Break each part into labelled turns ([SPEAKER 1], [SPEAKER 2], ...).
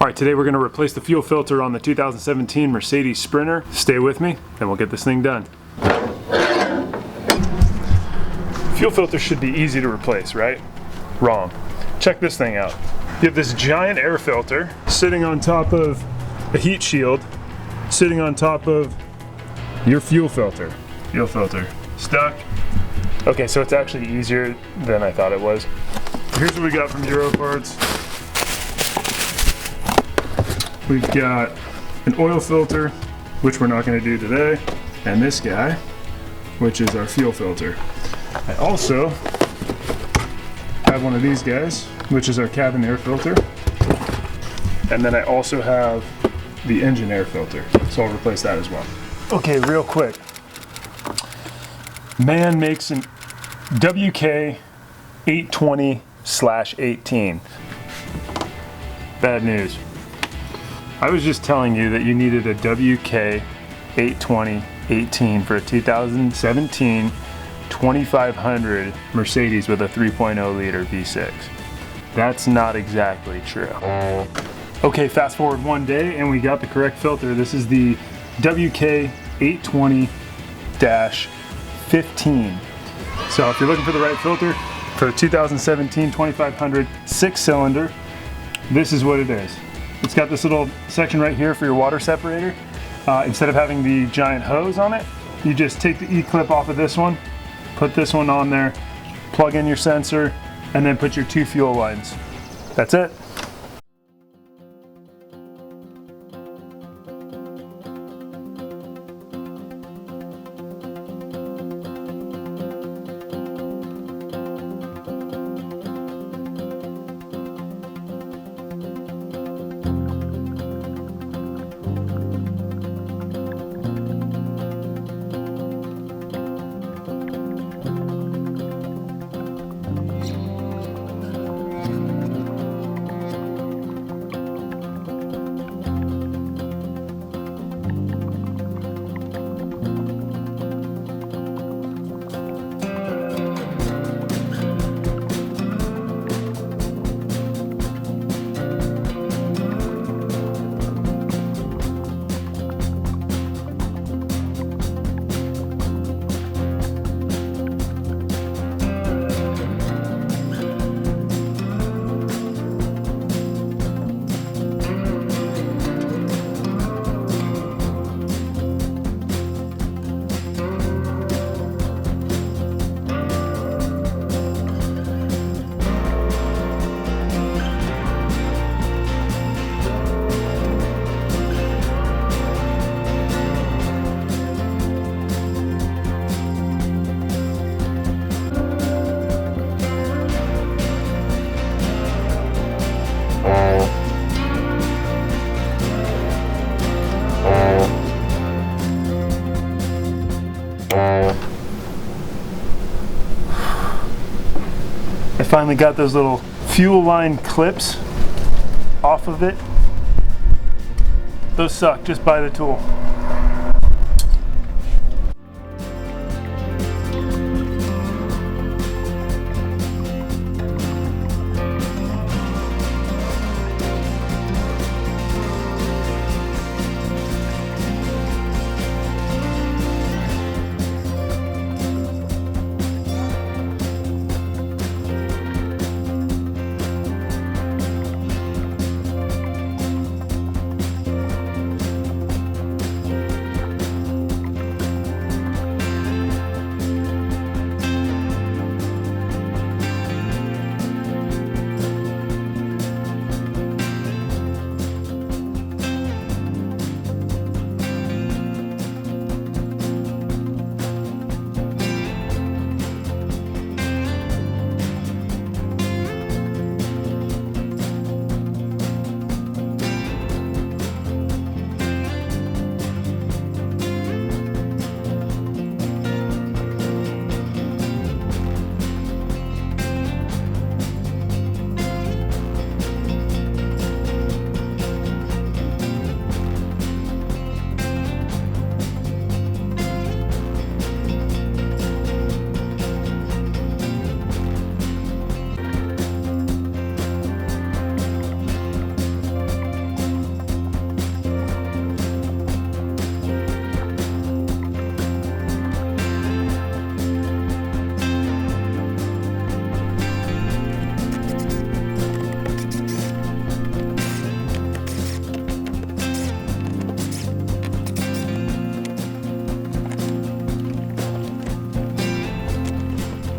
[SPEAKER 1] All right, today we're gonna replace the fuel filter on the 2017 Mercedes Sprinter. Stay with me, and we'll get this thing done. Fuel filter should be easy to replace, right? Wrong. Check this thing out. You have this giant air filter sitting on top of a heat shield, sitting on top of your fuel filter. Fuel filter stuck. Okay, so it's actually easier than I thought it was. Here's what we got from Euro Parts. We've got an oil filter, which we're not going to do today, and this guy, which is our fuel filter. I also have one of these guys, which is our cabin air filter, and then I also have the engine air filter, so I'll replace that as well. Okay, real quick. Man makes an WK 820/18. Bad news. I was just telling you that you needed a WK 820/18 for a 2017 2500 Mercedes with a 3.0 liter V6. That's not exactly true. Okay, fast forward one day and we got the correct filter. This is the WK 820-15. So if you're looking for the right filter for a 2017 2500 6-cylinder, this is what it is. It's got this little section right here for your water separator. Instead of having the giant hose on it, you just take the E-clip off of this one, put this one on there, plug in your sensor, and then put your 2 fuel lines. That's it. I finally got those little fuel line clips off of it. Those suck, just buy the tool.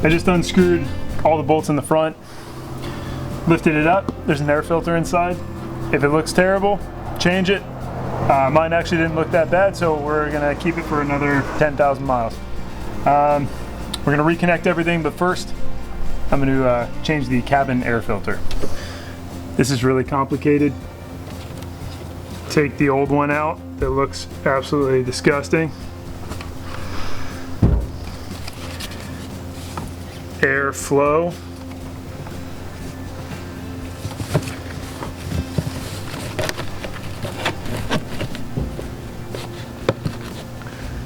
[SPEAKER 1] I just unscrewed all the bolts in the front, lifted it up. There's an air filter inside. If it looks terrible, change it. Mine actually didn't look that bad, so we're gonna keep it for another 10,000 miles. We're gonna reconnect everything, but first I'm gonna change the cabin air filter. This is really complicated. Take the old one out. It looks absolutely disgusting. Air flow.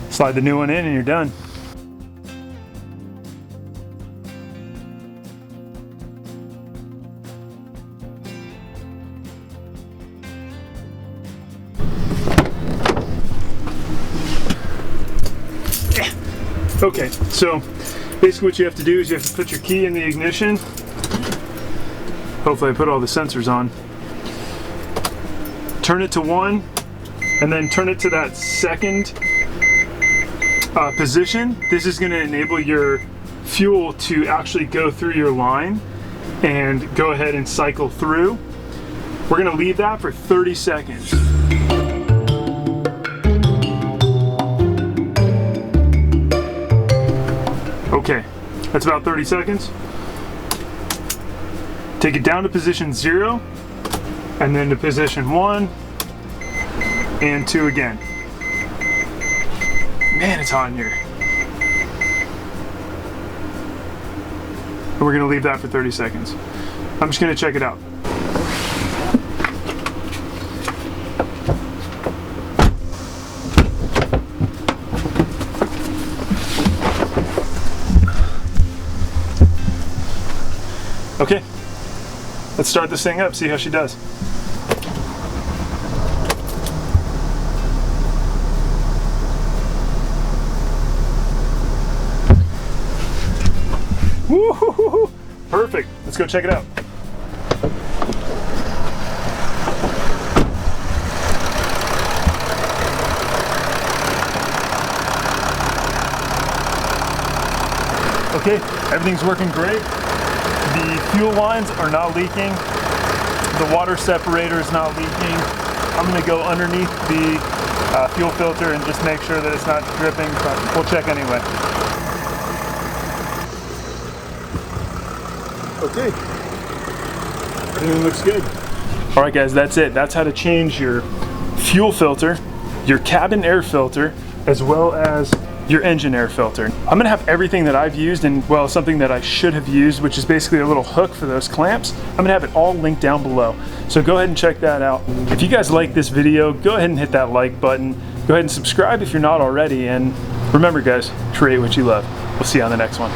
[SPEAKER 1] Slide the new one in and you're done. Okay, so basically what you have to do is you have to put your key in the ignition. Hopefully I put all the sensors on. Turn it to 1, and then turn it to that second position. This is going to enable your fuel to actually go through your line and go ahead and cycle through. We're going to leave that for 30 seconds. Okay, that's about 30 seconds. Take it down to position 0, and then to position 1, and 2 again. Man, it's hot in here. And we're gonna leave that for 30 seconds. I'm just gonna check it out. Okay, let's start this thing up, see how she does. Woo-hoo-hoo-hoo. Perfect, let's go check it out. Okay, everything's working great. The fuel lines are not leaking. The water separator is not leaking. I'm gonna go underneath the fuel filter and just make sure that it's not dripping, but we'll check anyway. Okay, everything looks good. All right guys, that's it. That's how to change your fuel filter, your cabin air filter, as well as your engine air filter. I'm gonna have everything that I've used and, well, something that I should have used, which is basically a little hook for those clamps. I'm gonna have it all linked down below. So go ahead and check that out. If you guys like this video, go ahead and hit that like button. Go ahead and subscribe if you're not already. And remember guys, create what you love. We'll see you on the next one.